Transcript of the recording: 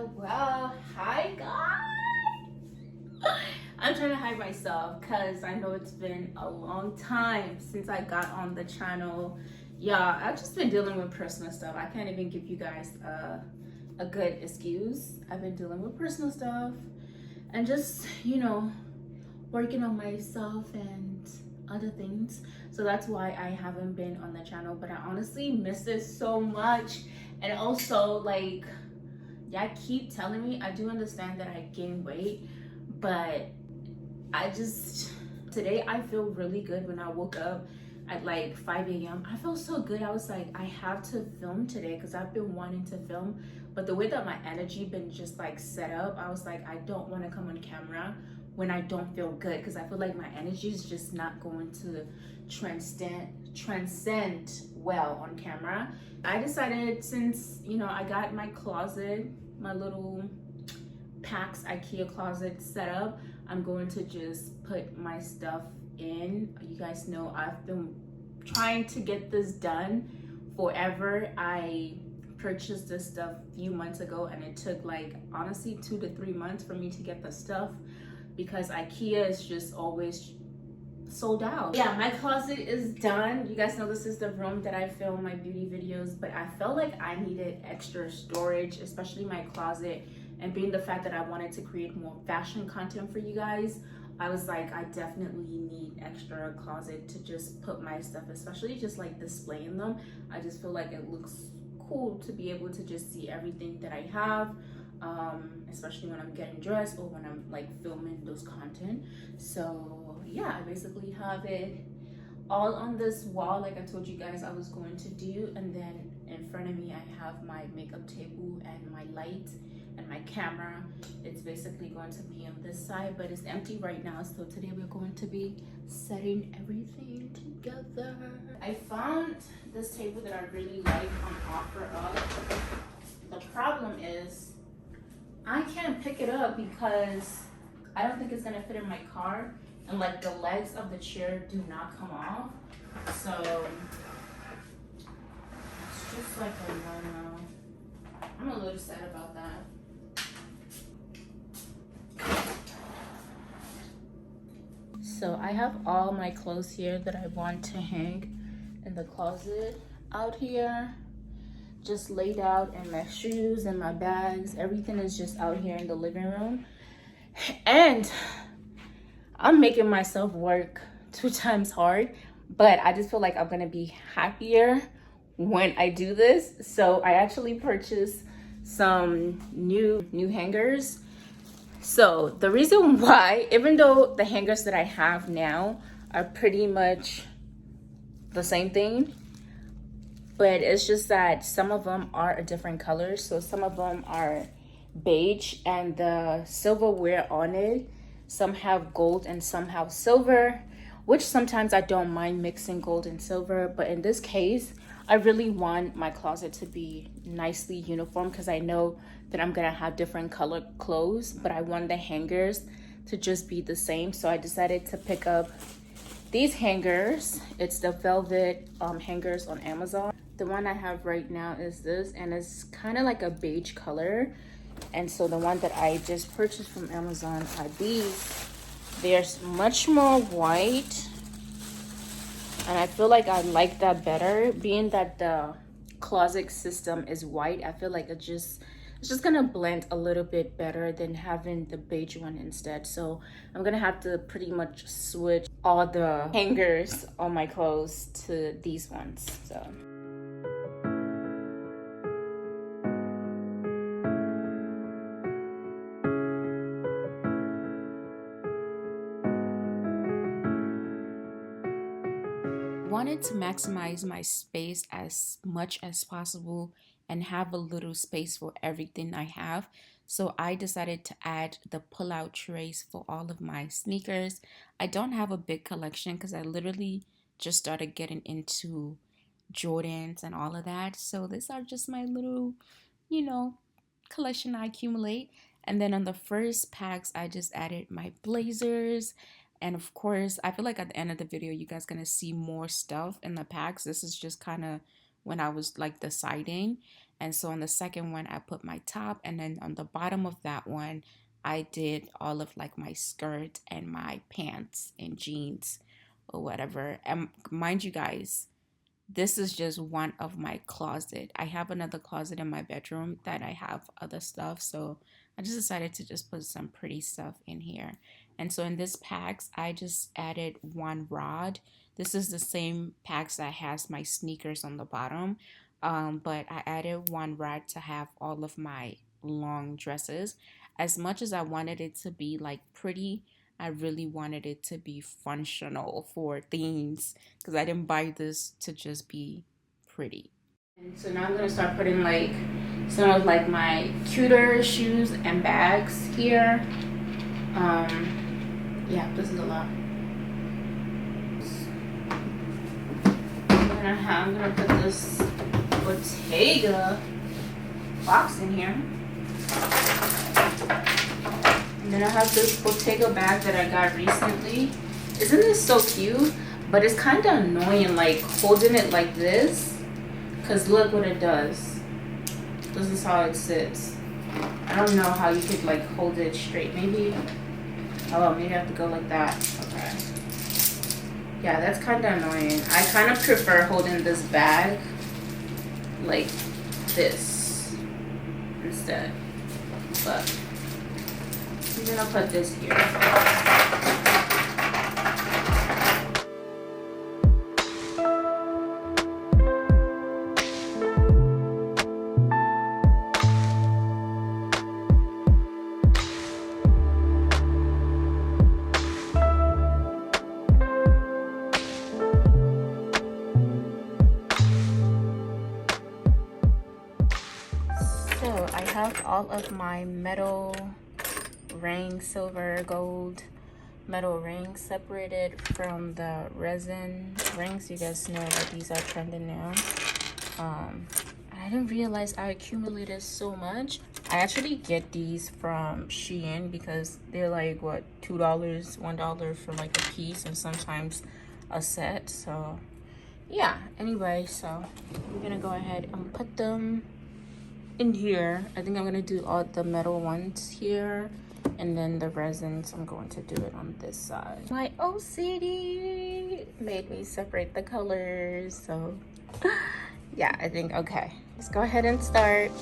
Well, hi guys. I'm trying to hide myself because I know it's been a long time since I got on the channel. Yeah, I've just been dealing with personal stuff. I can't even give you guys a good excuse. I've been dealing with personal stuff and just, working on myself and other things. So that's why I haven't been on the channel, but I honestly miss it so much. And also, like, yeah, keep telling me, I do understand that I gain weight, but today I feel really good. When I woke up at like 5 a.m. I felt so good. I was like, I have to film today because I've been wanting to film, but the way that my energy been just like set up, I was like, I don't want to come on camera when I don't feel good, because I feel like my energy is just not going to transcend well on camera. I decided, since I got my closet, my little PAX IKEA closet set up, I'm going to just put my stuff in. You guys know I've been trying to get this done forever. I purchased this stuff a few months ago and it took like honestly 2 to 3 months for me to get the stuff because IKEA is just always sold out. Yeah, my closet is done. You guys know this is the room that I film my beauty videos, but I felt like I needed extra storage, especially my closet. And being the fact that I wanted to create more fashion content for you guys, I was like, I definitely need extra closet to just put my stuff, especially just like displaying them. I just feel like it looks cool to be able to just see everything that I have, especially when I'm getting dressed or when I'm like filming those content. So yeah, I basically have it all on this wall like I told you guys I was going to do, and then in front of me I have my makeup table and my light and my camera. It's basically going to be on this side, but it's empty right now, so today we're going to be setting everything together. I found this table that I really like on OfferUp. The problem is I can't pick it up because I don't think it's gonna fit in my car, and like the legs of the chair do not come off, so it's just like a no-no. I'm a little sad about that. So I have all my clothes here that I want to hang in the closet out here, just laid out, and my shoes and my bags, everything is just out here in the living room. And I'm making myself work 2 times hard, but I just feel like I'm gonna be happier when I do this. So I actually purchased some new hangers. So the reason why, even though the hangers that I have now are pretty much the same thing, but it's just that some of them are a different color. So some of them are beige and the silverware on it, some have gold and some have silver, which sometimes I don't mind mixing gold and silver, but in this case I really want my closet to be nicely uniform because I know that I'm gonna have different color clothes, but I want the hangers to just be the same. So I decided to pick up these hangers. It's the velvet hangers on Amazon. The one I have right now is this, and it's kind of like a beige color. And so the one that I just purchased from Amazon are these. They're much more white, and I feel like I like that better, being that the closet system is white. I feel like it's just gonna blend a little bit better than having the beige one instead. So I'm gonna have to pretty much switch all the hangers on my clothes to these ones. So wanted to maximize my space as much as possible and have a little space for everything I have. So I decided to add the pull-out trays for all of my sneakers. I don't have a big collection because I literally just started getting into Jordans and all of that. So these are just my little, collection I accumulate. And then on the first packs, I just added my blazers. And of course, I feel like at the end of the video, you guys gonna see more stuff in the packs. This is just kind of when I was like deciding. And so on the second one, I put my top, and then on the bottom of that one, I did all of like my skirt and my pants and jeans or whatever. And mind you guys, this is just one of my closet. I have another closet in my bedroom that I have other stuff. So I just decided to just put some pretty stuff in here. And so in this packs, I just added one rod. This is the same packs that has my sneakers on the bottom. But I added one rod to have all of my long dresses. As much as I wanted it to be like pretty, I really wanted it to be functional for themes because I didn't buy this to just be pretty. And so now I'm gonna start putting like some of like my cuter shoes and bags here. Yeah, this is a lot. I'm gonna put this Bottega box in here. And then I have this Bottega bag that I got recently. Isn't this so cute? But it's kind of annoying like holding it like this, because look what it does. This is how it sits. I don't know how you could like hold it straight. Maybe, oh, maybe I have to go like that. Okay. Yeah, that's kind of annoying. I kind of prefer holding this bag like this instead. But I'm gonna put this here. So I have all of my metal ring, silver, gold metal rings separated from the resin rings. You guys know that these are trending now. I didn't realize I accumulated so much. I actually get these from Shein because they're like what, $2, $1 for like a piece and sometimes a set. So yeah, anyway, so I'm gonna go ahead and put them in here. I think I'm gonna do all the metal ones here, and then the resins I'm going to do it on this side. My OCD made me separate the colors, so yeah, I think okay, let's go ahead and start.